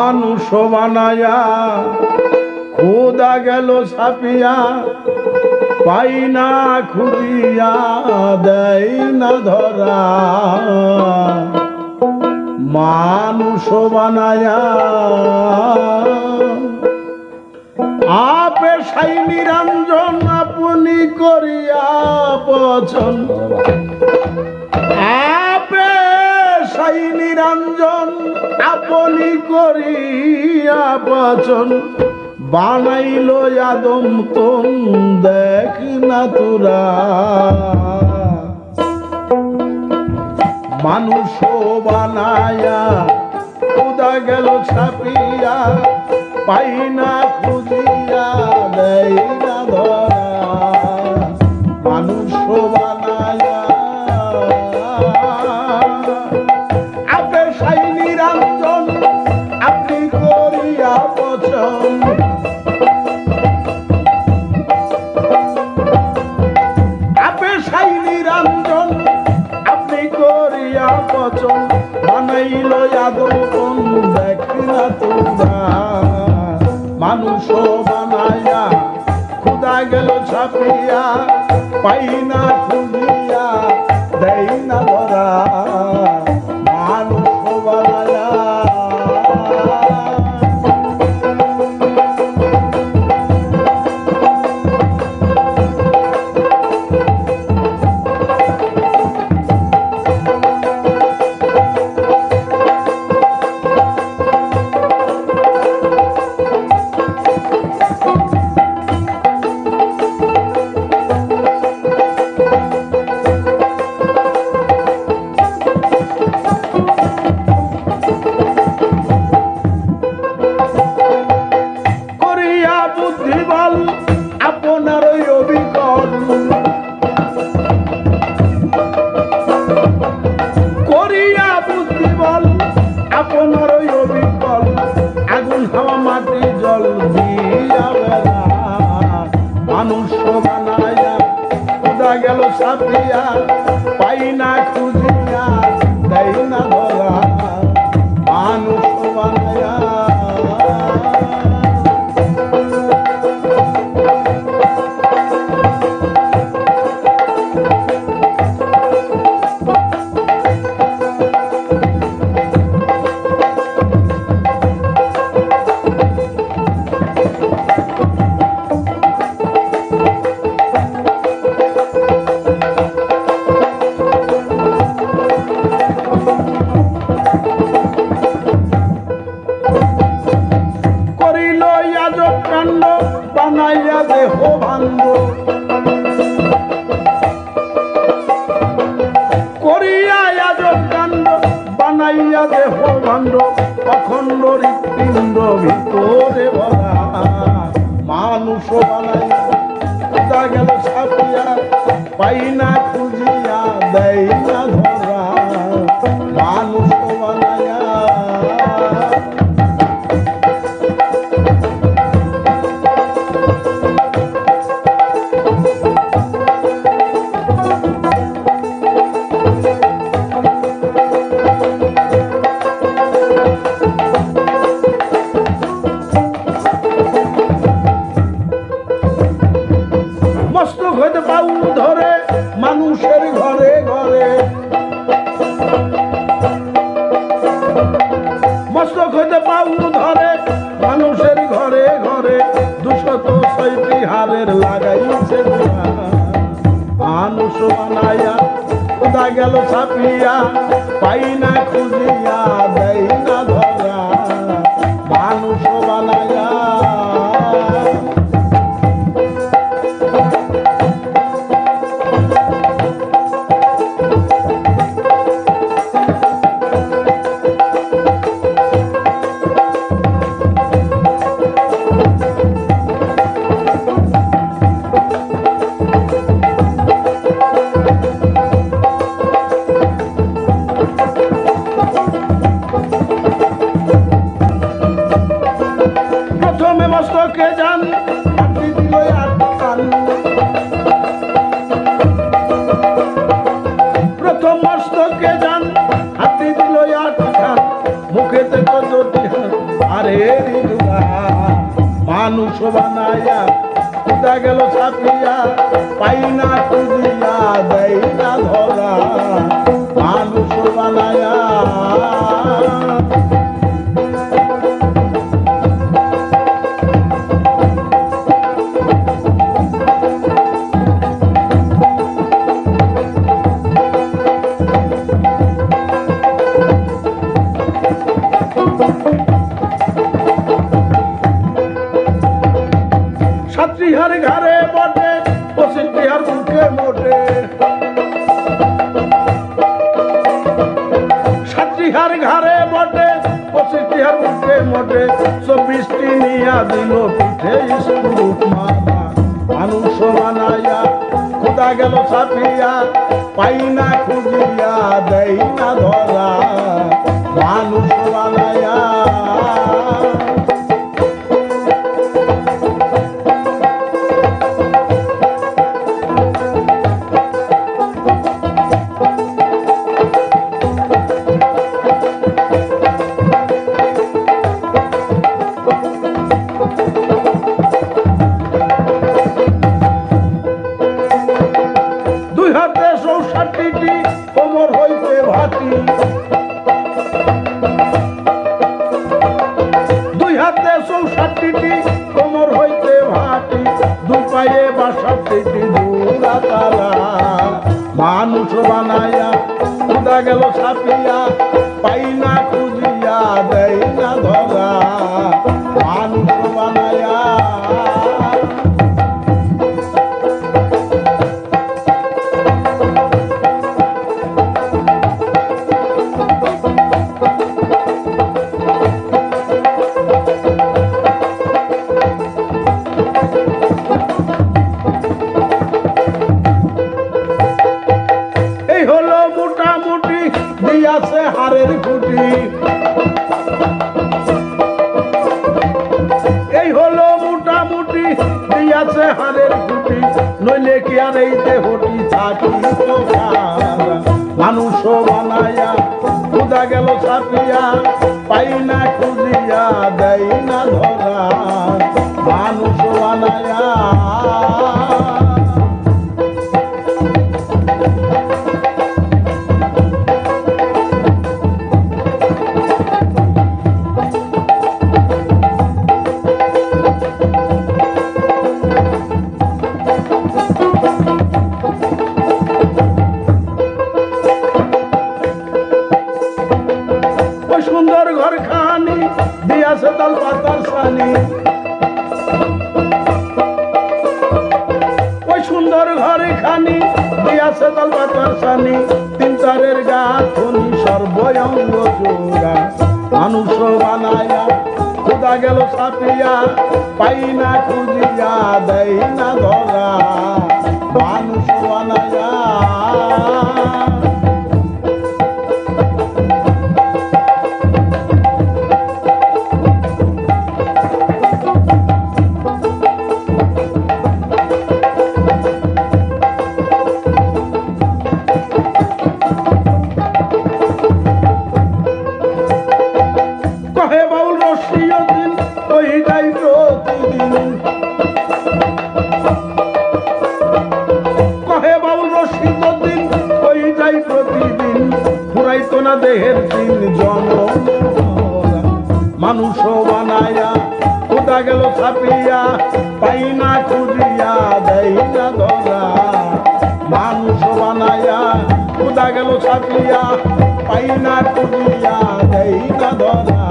মানুষ বানায়া খোদা গেল ছাপিয়া পাই না খুঁজিয়া দেয় না ধরা মানুষ বানায়া আপে সাই নিরঞ্জন আপনি করিয়া বচন আপে সাই নিরঞ্জন আপনি করিয়া বচন বানাইল আদম তোম দেখ না তোরা মানুষ বানায়া খোদা গেল ছাপিয়া পাই না খুঁজিয়া দেয় না ধরা মানুষ বানায়া আপে সাই নিরঞ্জন আপনি করিয়া বচন আপে সাই নিরঞ্জন আপনি করিয়া বচন বানাইল আদম দেখ না তোমরা মানুষ বানায়া খোদা গেল ছাপিয়া পাই না খুঁজিয়া দেয় না ধরা মানুষ বানায়া মানুষ বানায়া খোদা গেল ছাপিয়া পাই না খুঁজিয়া দেয় না ধরা মানুষ বানায়া বানাইয়া দেহ ভাঙ্গ করিয়া আজব কাণ্ড বানাইয়া দেহ ভাণ্ড অখণ্ড হৃৎপিণ্ড ভিতরে ভরা মানুষ বানাইয়া খোদা গেল ছাপিয়া পাই না খুঁজিয়া দেয় না ধরা মানুষ বানাইয়া ধরে মানুষের ঘরে ঘরে মস্তক হইতে পাউল ধরে মানুষের ঘরে ঘরে 206টি হারের লাগাইছে মানুষ বানায়া খোদা গেল ছাপিয়া পাই না খুঁজিয়া দেয় না ধরা মানুষ বানায়া গেল ছাপিয়া পাই না খুঁজিয়া দেয় না ধরা মানুষ বানায়া সাত্রিহার ঘরে বটে 25 টিহার বুকে মোটে সাত্রিহার ঘরে বটে 25 টিহার বুকে মোটে 24টি নিয়া দিল পিঠে স্কুপ মামা মানুষ বানায়া খোদা গেল ছাপিয়া পাই না খুঁজিয়া দেয় না ধরা মানুষ বানায়া হাতে 64টি কোমর হইতে ভাটি দুই হাতে 64টি কোমর হইতে ভাটি দুই পায়ে 62টি জোড়া তালা মানুষ বানায়া খোদা গেল ছাপিয়া পাই না খুঁজিয়া দেয় না ধরা মানুষ বানায়া মোটামুটি দিয়াছে হারের খুঁটি এই হলো মোটামুটি দিয়াছে হারের খুঁটি নইলে কি আর এই দেহটি থাকি মানুষ বানায়া খোদা গেল ছাপিয়া পাই না খুঁজিয়া দেয় না ধরা মানুষ বানায়া সুন্দর ঘর খানি দিয়াছে তাল পাতার সানি ওই সুন্দর ঘরে খানি দিয়াছে তাল পাতার সানি 3 তারের গাঁথনি সর্বঙ্গ জোড়া মানুষ বানায়া খোদা গেল ছাপিয়া পাই না খুঁজিয়া দেয় না ধরা মানুষ বানায়া কহে বাউল রসিও দিন ওই যাই প্রতিদিন কহে বাউল রসিদ দিন ওই যাই প্রতিদিন ফুরাইতো না দেহের দিন জন্ম মানুষ বানায়া খোদা গেল ছাপিয়া পাই না খুঁজিয়া দেয় না ধরা মানুষ বানায়া খোদা গেল ছাপিয়া পাই না খুঁজিয়া দেয় না ধরা